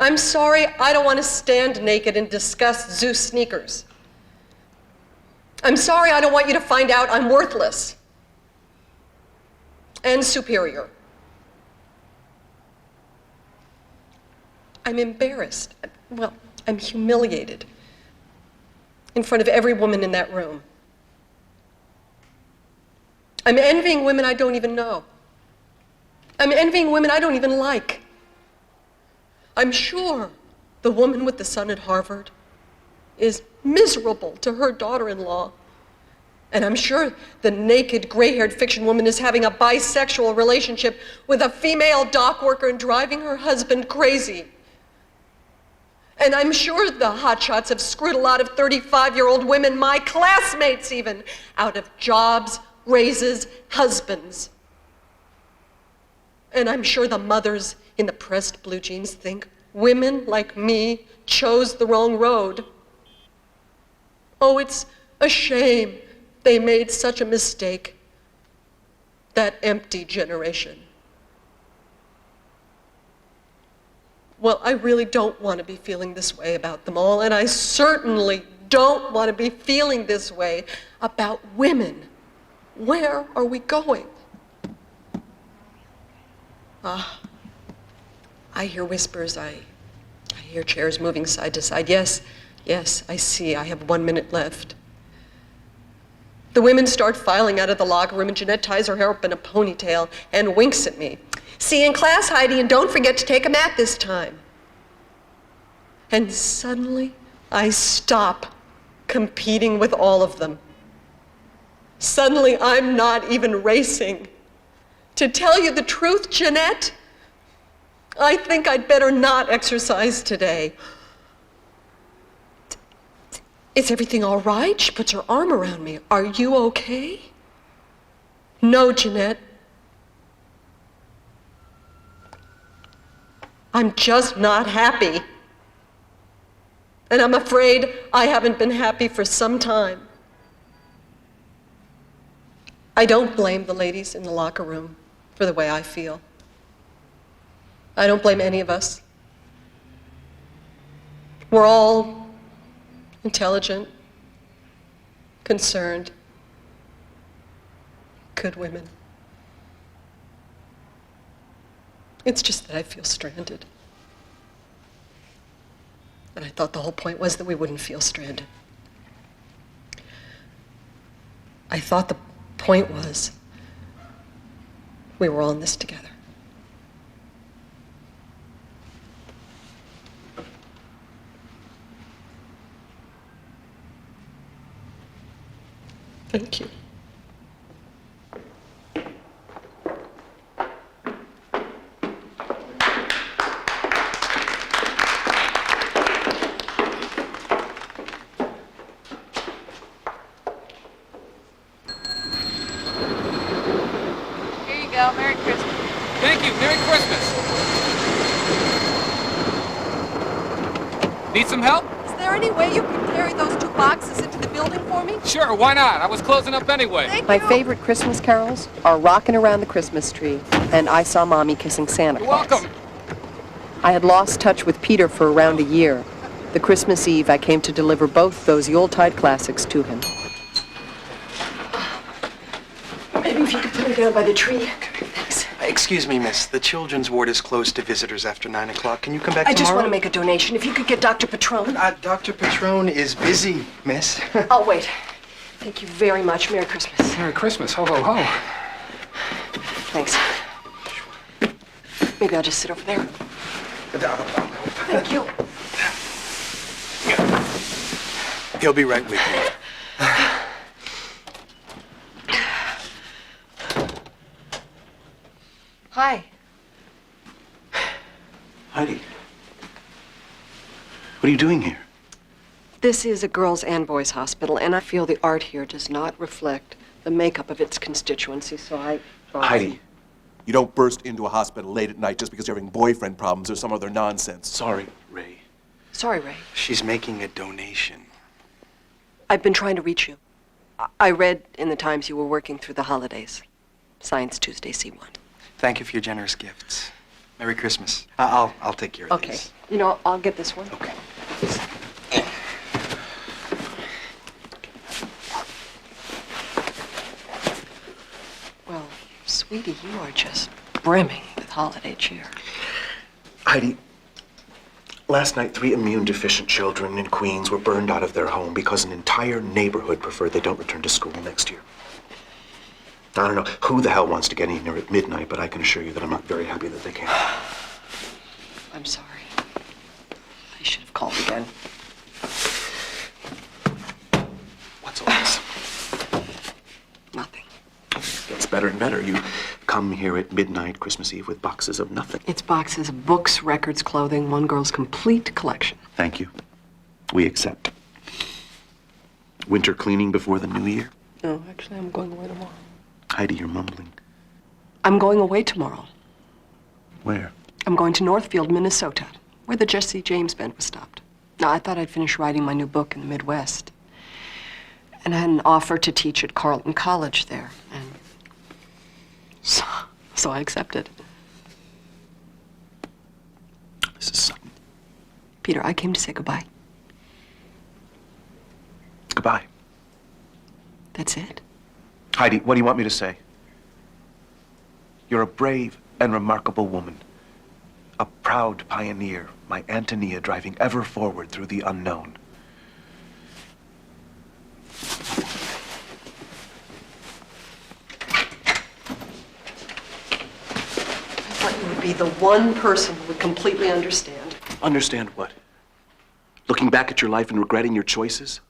I'm sorry, I don't want to stand naked and discuss Zeus sneakers. I'm sorry, I don't want you to find out I'm worthless and superior. I'm embarrassed. Well, I'm humiliated in front of every woman in that room. I'm envying women I don't even know. I'm envying women I don't even like. I'm sure the woman with the son at Harvard is miserable to her daughter-in-law. And I'm sure the naked, gray-haired fiction woman is having a bisexual relationship with a female dock worker and driving her husband crazy. And I'm sure the hotshots have screwed a lot of 35-year-old women, my classmates even, out of jobs, raises, husbands. And I'm sure the mothers in the pressed blue jeans think women like me chose the wrong road. Oh, it's a shame they made such a mistake, that empty generation. Well, I really don't want to be feeling this way about them all, and I certainly don't want to be feeling this way about women. Where are we going? I hear whispers, I hear chairs moving side to side. Yes, I see, I have 1 minute left. The women start filing out of the locker room, and Jeanette ties her hair up in a ponytail and winks at me. See you in class, Heidi, and don't forget to take a math this time. And suddenly, I stop competing with all of them. Suddenly, I'm not even racing. To tell you the truth, Jeanette, I think I'd better not exercise today. Is everything all right? She puts her arm around me. Are you okay? No, Jeanette. I'm just not happy. And I'm afraid I haven't been happy for some time. I don't blame the ladies in the locker room for the way I feel. I don't blame any of us. We're all intelligent, concerned, good women. It's just that I feel stranded. And I thought the whole point was that we wouldn't feel stranded. I thought the point was we were all in this together. Thank you. Here you go. Merry Christmas. Thank you. Merry Christmas. Need some help? Is there any way you can carry those 2 boxes into the building for me? Sure, why not? I was closing up anyway. Thank My you. favorite Christmas carols are Rockin' Around the Christmas Tree and I Saw Mommy Kissing Santa You're Claus. welcome. I had lost touch with Peter for around a year. The Christmas Eve, I came to deliver both those Yuletide classics to him. Maybe if you could put me down by the tree. Thanks. Excuse me, miss. The children's ward is closed to visitors after 9 o'clock. Can you come back I tomorrow? just want to make a donation. If you could get Dr. Patron. Dr. Patron is busy, miss. I'll wait. Thank you very much. Merry Christmas. Merry Christmas. Ho, ho, ho. Thanks. Maybe I'll just sit over there. Thank you. He'll be right with you. Hi. Heidi, what are you doing here? This is a girls' and boys' hospital, and I feel the art here does not reflect the makeup of its constituency, so I... Heidi, you don't burst into a hospital late at night just because you're having boyfriend problems or some other nonsense. Sorry, Ray. Sorry, Ray. She's making a donation. I've been trying to reach you. I read in the Times you were working through the holidays. Science Tuesday, C1. Thank you for your generous gifts. Merry Christmas. I'll take care of Okay. these. You know, I'll get this one. Okay. Well, sweetie, you are just brimming with holiday cheer. Heidi, last night 3 immune-deficient children in Queens were burned out of their home because an entire neighborhood preferred they don't return to school next year. I don't know who the hell wants to get in here at midnight, but I can assure you that I'm not very happy that they came. I'm sorry. I should have called again. What's all this? Nothing. Gets better and better. You come here at midnight, Christmas Eve, with boxes of nothing. It's boxes of books, records, clothing, one girl's complete collection. Thank you. We accept. Winter cleaning before the new year? No, actually, I'm going away tomorrow. Heidi, you're mumbling. I'm going away tomorrow. Where? I'm going to Northfield, Minnesota, where the Jesse James Band was stopped. Now, I thought I'd finish writing my new book in the Midwest. And I had an offer to teach at Carleton College there. And so I accepted. This is sudden. Peter, I came to say goodbye. Goodbye. That's it. Heidi, what do you want me to say? You're a brave and remarkable woman. A proud pioneer, my Antonia driving ever forward through the unknown. I thought you would be the one person who would completely understand. Understand what? Looking back at your life and regretting your choices?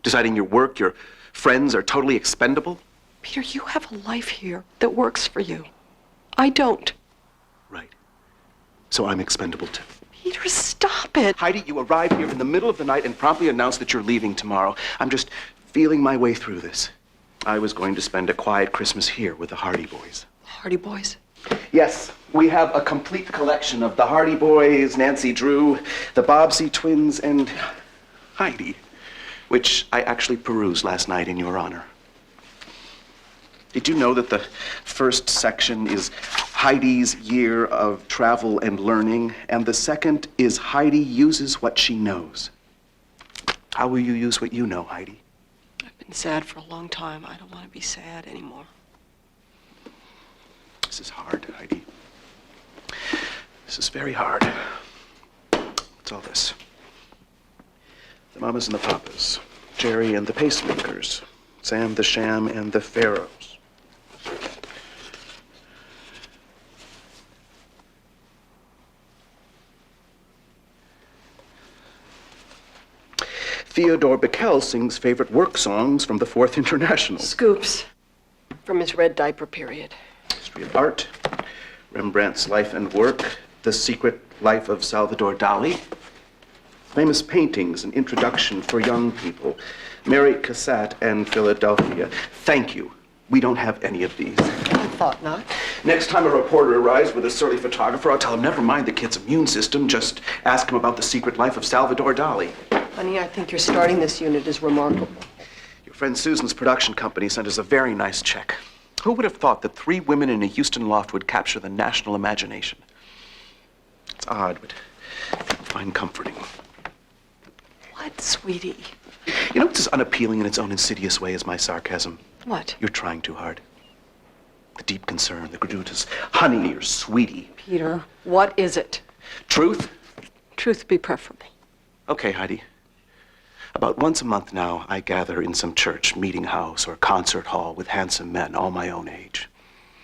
Deciding your work, your friends are totally expendable? Peter, you have a life here that works for you. I don't. Right. So I'm expendable too. Peter, stop it. Heidi, you arrived here in the middle of the night and promptly announced that you're leaving tomorrow. I'm just feeling my way through this. I was going to spend a quiet Christmas here with the Hardy Boys. Hardy Boys. Yes, we have a complete collection of the Hardy Boys, Nancy Drew, the Bobbsey twins, and Heidi, which I actually perused last night in your honor. Did you know that the first section is Heidi's year of travel and learning, and the second is Heidi uses what she knows? How will you use what you know, Heidi? I've been sad for a long time. I don't want to be sad anymore. This is hard, Heidi. This is very hard. What's all this? The Mamas and the Papas, Jerry and the Pacemakers, Sam the Sham and the Pharaohs. Theodore Bickel sings favorite work songs from the Fourth International. Scoops from his red diaper period. History of art, Rembrandt's life and work, The Secret Life of Salvador Dali, famous paintings, an introduction for young people, Mary Cassatt and Philadelphia. Thank you. We don't have any of these. I thought not. Next time a reporter arrives with a surly photographer, I'll tell him, never mind the kid's immune system, just ask him about The Secret Life of Salvador Dali. Honey, I think your starting this unit is remarkable. Your friend Susan's production company sent us a very nice check. Who would have thought that 3 women in a Houston loft would capture the national imagination? It's odd, but I find comforting. What, sweetie? You know what's as unappealing in its own insidious way as my sarcasm? What? You're trying too hard. The deep concern, the gratuitous honey or sweetie. Peter, what is it? Truth? Truth be preferable. Okay, Heidi. About once a month now, I gather in some church, meeting house, or concert hall with handsome men, all my own age.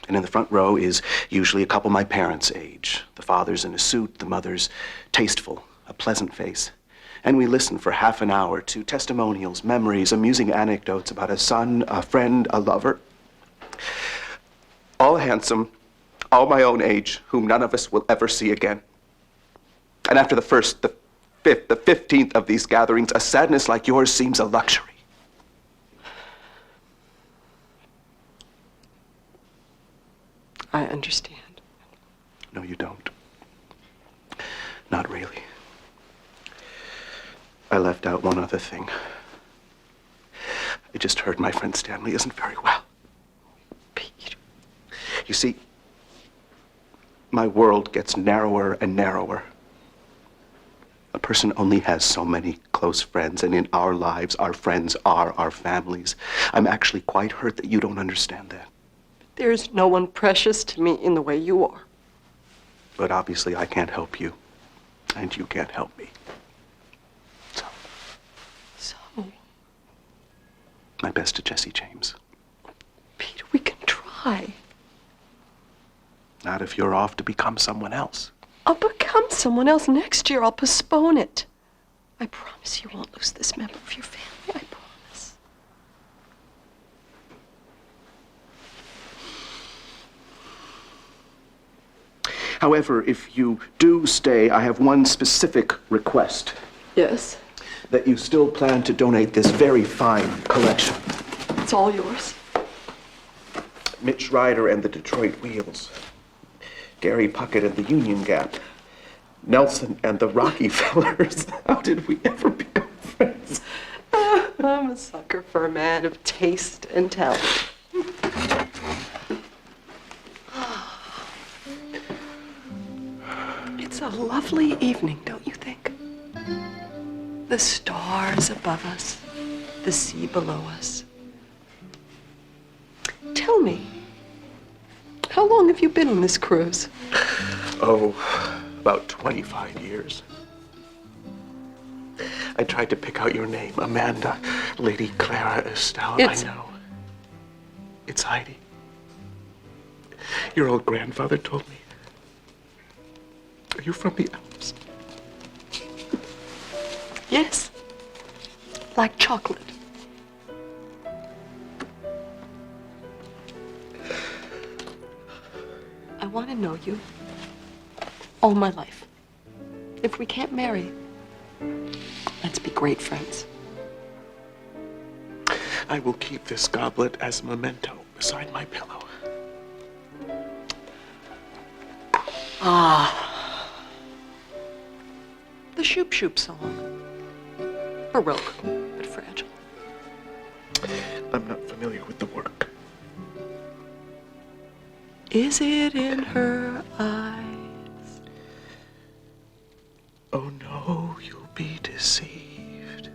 And in the front row is usually a couple my parents' age. The father's in a suit, the mother's tasteful, a pleasant face. And we listen for half an hour to testimonials, memories, amusing anecdotes about a son, a friend, a lover. All handsome, all my own age, whom none of us will ever see again. And after the first, the fifth, the 15th of these gatherings, a sadness like yours seems a luxury. I understand. No, you don't. Not really. I left out one other thing. I just heard my friend Stanley isn't very well. Peter. You see, my world gets narrower and narrower. A person only has so many close friends, and in our lives, our friends are our families. I'm actually quite hurt that you don't understand that. There's no one precious to me in the way you are. But obviously, I can't help you, and you can't help me. So, My best to Jesse James. Peter, we can try. Not if you're off to become someone else. I'll become someone else next year. I'll postpone it. I promise you won't lose this member of your family. I promise. However, if you do stay, I have one specific request. Yes, That you still plan to donate this very fine collection. it's all yours. Mitch Ryder and the Detroit Wheels. Gary Puckett and the Union Gap. Nelson and the Rockefellers. How did we ever become friends? I'm a sucker for a man of taste and talent. It's a lovely evening, don't you think? The stars above us, the sea below us. Tell me, how long have you been on this cruise? Oh, about 25 years. I tried to pick out your name, Amanda, Lady Clara Estelle. It's- I know. It's Heidi. Your old grandfather told me. Are you from the Alps? Yes, like chocolate. I want to know you all my life. If we can't marry, let's be great friends. I will keep this goblet as a memento beside my pillow. The Shoop Shoop song. Baroque, but fragile. I'm not familiar with the work. Is it in her eyes? Oh no, you'll be deceived.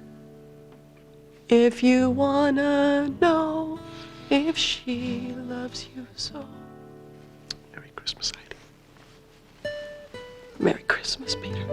If you wanna know if she loves you so. Merry Christmas, Heidi. Merry Christmas, Peter.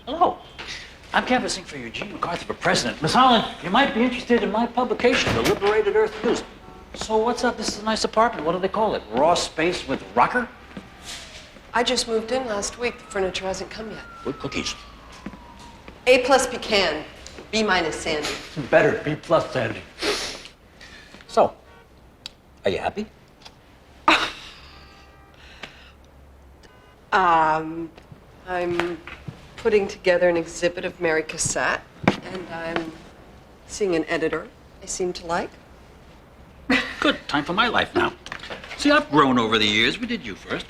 Hello. I'm canvassing for Eugene MacArthur for president. Miss Holland, you might be interested in my publication, The Liberated Earth News. So what's up? This is a nice apartment. What do they call it? Raw space with rocker? I just moved in last week. The furniture hasn't come yet. With cookies. A+ pecan, B- sandy. Better, B+ Sandy. So, are you happy? I'm putting together an exhibit of Mary Cassatt, and I'm seeing an editor I seem to like. Good. Time for my life now. See, I've grown over the years. We did you first.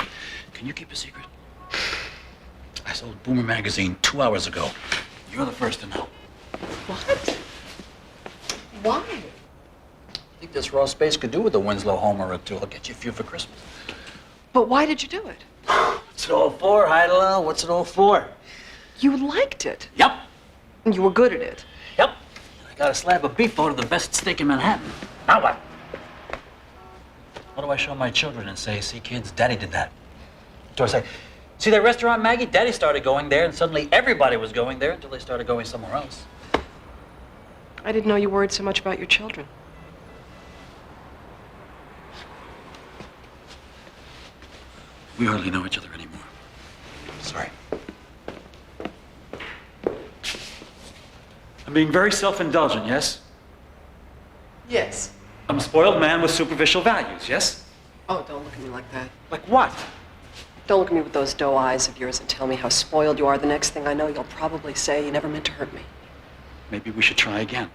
Can you keep a secret? I sold Boomer magazine 2 hours ago. You're the first to know. What? Why? I think this raw space could do with a Winslow Homer or two. I'll get you a few for Christmas. But why did you do it? What's it all for, Heidel? What's it all for? You liked it, Yep. and you were good at it. Yep. I got a slab of beef voted the best steak in Manhattan. Now what? What do I show my children and say, see, kids, Daddy did that? Do I say, see that restaurant, Maggie? Daddy started going there, and suddenly everybody was going there until they started going somewhere else. I didn't know you worried so much about your children. We hardly know each other anymore. Sorry. I'm being very self-indulgent, yes? Yes. I'm a spoiled man with superficial values, yes? Oh, don't look at me like that. Like what? Don't look at me with those doe eyes of yours and tell me how spoiled you are. The next thing I know, you'll probably say you never meant to hurt me. Maybe we should try again.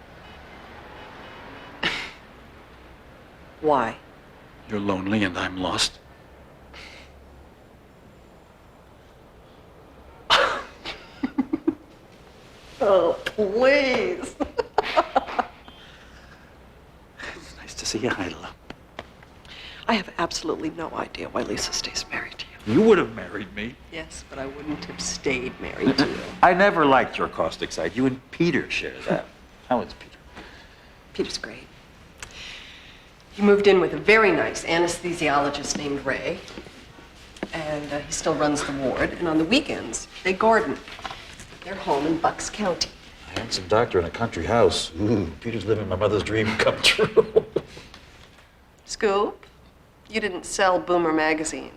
Why? You're lonely and I'm lost. Oh, please. It's nice to see you, Heidela. I have absolutely no idea why Lisa stays married to you. You would have married me. Yes, but I wouldn't have stayed married to you. I never liked your caustic side. You and Peter share that. How is Peter? Peter's great. He moved in with a very nice anesthesiologist named Ray, and he still runs the ward. And on the weekends, they garden. They're home in Bucks County. A handsome doctor in a country house. Ooh, Peter's living my mother's dream come true. Scoop, you didn't sell Boomer magazine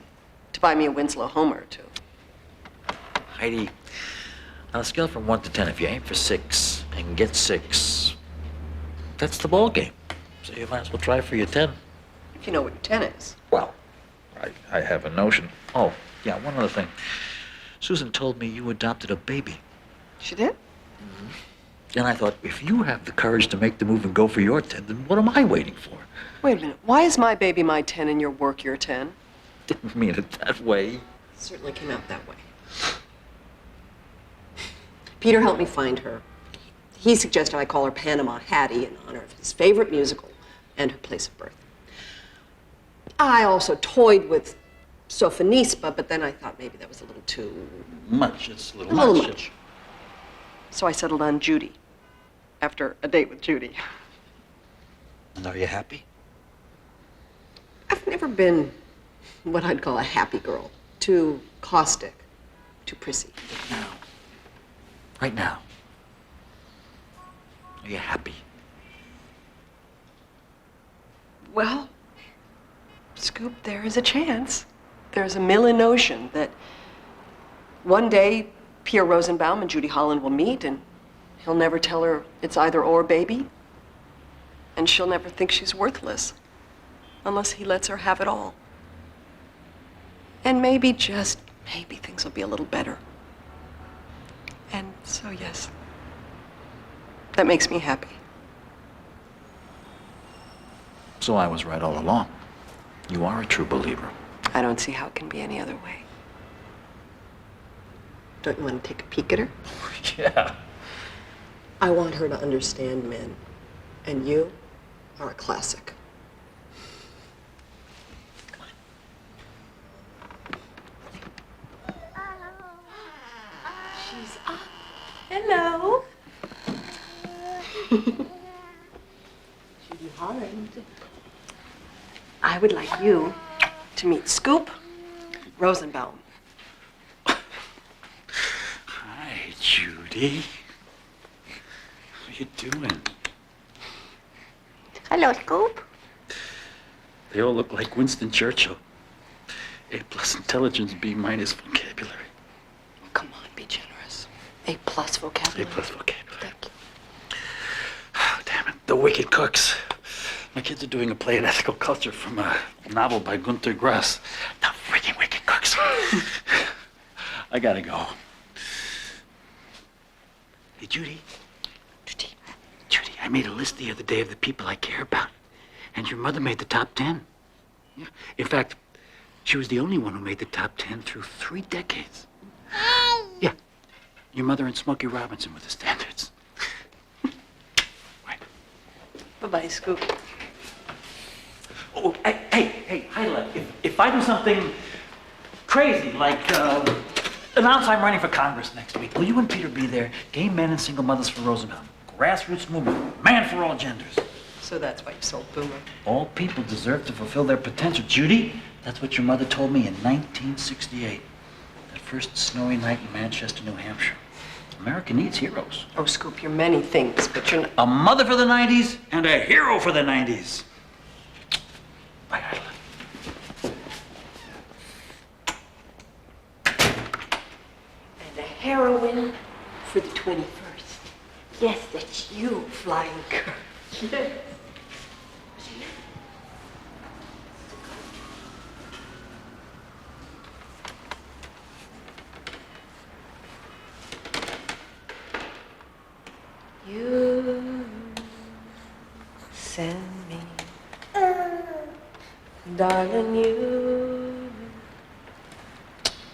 to buy me a Winslow Homer or two. Heidi, on a scale from 1 to 10, if you aim for 6 and get 6, that's the ball game. So you might as well try for your 10. If you know what your 10 is. Well, I have a notion. Oh, yeah, one other thing. Susan told me you adopted a baby. She did? And I thought, if you have the courage to make the move and go for your 10, then what am I waiting for? Wait a minute. Why is my baby my 10 and your work your 10? Didn't mean it that way. Certainly came out that way. Peter helped me find her. He suggested I call her Panama Hattie in honor of his favorite musical and her place of birth. I also toyed with Sophonisba, but then I thought maybe that was a little too... Much. It's a little much. So I settled on Judy, after a date with Judy. And are you happy? I've never been what I'd call a happy girl. Too caustic, too prissy. Now. Right now. Are you happy? Well, Scoop, there is a chance. There's a million notion that one day Pierre Rosenbaum and Judy Holland will meet, and he'll never tell her it's either or, baby. And she'll never think she's worthless unless he lets her have it all. And maybe, just maybe, things will be a little better. And so, yes, that makes me happy. So I was right all along. You are a true believer. I don't see how it can be any other way. Don't you want to take a peek at her? Yeah. I want her to understand men. And you are a classic. She's up. Hello. Judy Holland. I would like you to meet Scoop Rosenbaum. Hi, Judy. How you doing? Hello, Scoop. They all look like Winston Churchill. A+ intelligence, B- vocabulary. Come on, be generous. A+ vocabulary. A+ vocabulary. Thank you. Oh, damn it. The Wicked Cooks. My kids are doing a play in ethical culture from a novel by Gunter Grass. The freaking Wicked Cooks. I gotta go. Hey, Judy. Judy, I made a list the other day of the people I care about. And your mother made the top 10. Yeah. In fact, she was the only one who made the top 10 through 3 decades. Yeah. Your mother and Smokey Robinson were the standards. Right. Bye-bye, Scoop. Oh, hey, Heidela, if I do something crazy, like announce I'm running for Congress next week, will you and Peter be there? Gay men and single mothers for Rosenbaum. Grassroots movement. Man for all genders. So that's why you sold Boomer. All people deserve to fulfill their potential. Judy, that's what your mother told me in 1968. That first snowy night in Manchester, New Hampshire. America needs heroes. Oh, Scoop, you're many things, but you're not... A mother for the 90s and a hero for the 90s. Bye, Heidela. And a heroine for the 21st. Yes, that's you, flying girl. Yes. You send me Darling, you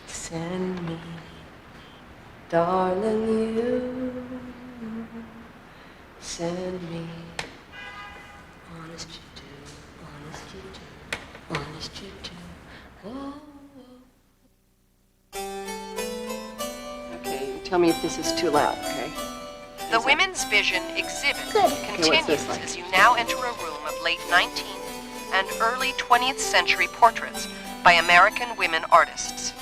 send me. Darling, you send me. Honest you do, honest you do, honest you do. Oh. Okay, tell me if this is too loud, okay? The Women's Vision exhibit what's continues this like? as you now enter a room of late 19th and early 20th century portraits by American women artists.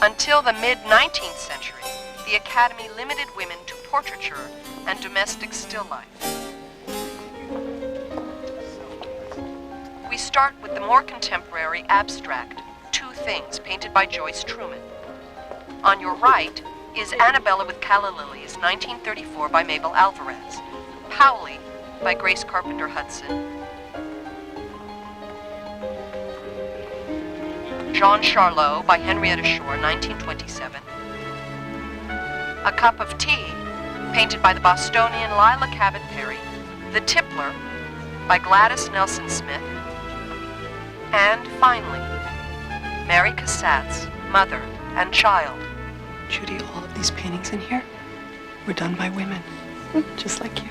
Until the mid-19th century, the Academy limited women to portraiture and domestic still life. We start with the more contemporary abstract, Two Things, painted by Joyce Truman. On your right is Annabella with Calla Lilies, 1934 by Mabel Alvarez. Powley by Grace Carpenter Hudson. Jean Charlot by Henrietta Shore, 1927. A Cup of Tea, painted by the Bostonian Lila Cabot Perry. The Tippler by Gladys Nelson Smith. And finally, Mary Cassatt's Mother and Child. Judy, all of these paintings in here were done by women, just like you.